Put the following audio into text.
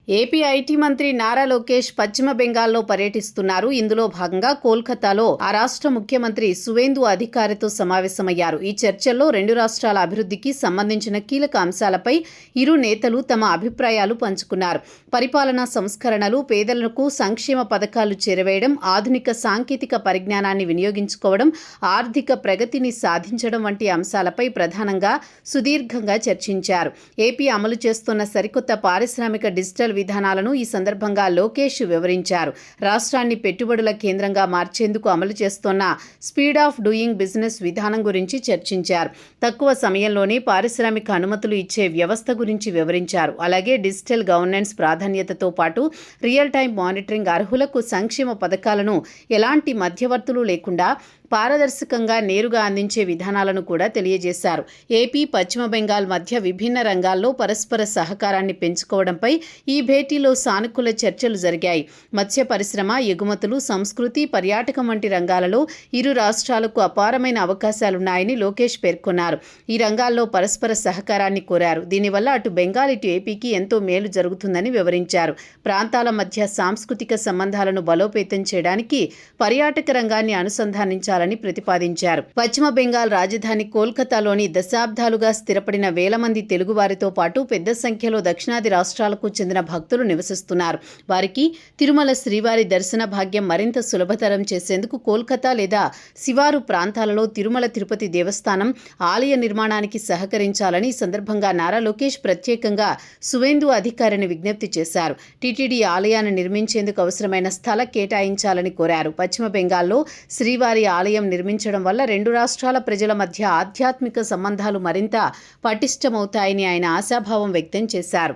AP IT మంత్రి నారా లోకేష్ పశ్చిమ బెంగాల్లో పర్యటిస్తున్నారు. ఇందులో భాగంగా కోల్కతాలో ఆ రాష్ట్ర ముఖ్యమంత్రి సువేందు అధికారితో సమావేశమయ్యారు. ఈ చర్చల్లో రెండు రాష్ట్రాల అభివృద్ధికి సంబంధించిన కీలక అంశాలపై ఇరు నేతలు తమ అభిప్రాయాలు పంచుకున్నారు. పరిపాలనా సంస్కరణలు, పేదలకు సంక్షేమ పథకాలు చేరవేయడం, ఆధునిక సాంకేతిక పరిజ్ఞానాన్ని వినియోగించుకోవడం, ఆర్థిక ప్రగతిని సాధించడం వంటి అంశాలపై ప్రధానంగా సుదీర్ఘంగా చర్చించారు. ఏపీ అమలు చేస్తున్న సరికొత్త పారిశ్రామిక డిజిటల్ విధానాలను ఈ సందర్భంగా లోకేష్ వివరించారు. రాష్ట్రాన్ని పెట్టుబడుల కేంద్రంగా మార్చేందుకు అమలు చేస్తున్న స్పీడ్ ఆఫ్ డూయింగ్ బిజినెస్ విధానం గురించి చర్చించారు. తక్కువ సమయంలోనే పారిశ్రామిక అనుమతులు ఇచ్చే వ్యవస్థ గురించి వివరించారు. అలాగే డిజిటల్ గవర్నెన్స్ ప్రాధాన్యతతో పాటు రియల్ టైం మానిటరింగ్, అర్హులకు సంక్షేమ పథకాలను ఎలాంటి మధ్యవర్తులు లేకుండా పారదర్శకంగా నేరుగా అందించే విధానాలను కూడా తెలియజేశారు. ఏపీ, పశ్చిమ బెంగాల్ మధ్య విభిన్న రంగాల్లో పరస్పర సహకారాన్ని పెంచుకోవడంపై ఈ భేటీలో సానుకూల చర్చలు జరిగాయి. మత్స్య పరిశ్రమ, ఎగుమతులు, సంస్కృతి, పర్యాటకం వంటి రంగాలలో ఇరు రాష్ట్రాలకు అపారమైన అవకాశాలున్నాయని లోకేష్ పేర్కొన్నారు. ఈ రంగాల్లో పరస్పర సహకారాన్ని కోరారు. దీనివల్ల అటు బెంగాల్, ఇటు ఏపీకి ఎంతో మేలు జరుగుతుందని వివరించారు. ప్రాంతాల మధ్య సాంస్కృతిక సంబంధాలను బలోపేతం చేయడానికి పర్యాటక రంగాన్ని అనుసంధానించాలని ప్రతిపాదించారు. పశ్చిమ బెంగాల్ రాజధాని కోల్కతాలోని దశాబ్దాలుగా స్థిరపడిన వేల మంది తెలుగువారితో పాటు పెద్ద సంఖ్యలో దక్షిణాది రాష్ట్రాలకు చెందిన భక్తులు నివసిస్తున్నారు. వారికి తిరుమల శ్రీవారి దర్శన భాగ్యం మరింత సులభతరం చేసేందుకు కోల్కతా లేదా శివారు ప్రాంతాలలో తిరుమల తిరుపతి దేవస్థానం ఆలయ నిర్మాణానికి సహకరించాలని ఈ సందర్భంగా నారా లోకేష్ ప్రత్యేకంగా సువేందు అధికారిని విజ్ఞప్తి చేశారు. టీటీడీ ఆలయాన్ని నిర్మించేందుకు అవసరమైన స్థల కేటాయించాలని కోరారు. పశ్చిమ బెంగాల్లో శ్రీవారి ఆలయం నిర్మించడం వల్ల రెండు రాష్ట్రాల ప్రజల మధ్య ఆధ్యాత్మిక సంబంధాలు మరింత పటిష్టమవుతాయని ఆయన ఆశాభావం వ్యక్తం చేశారు.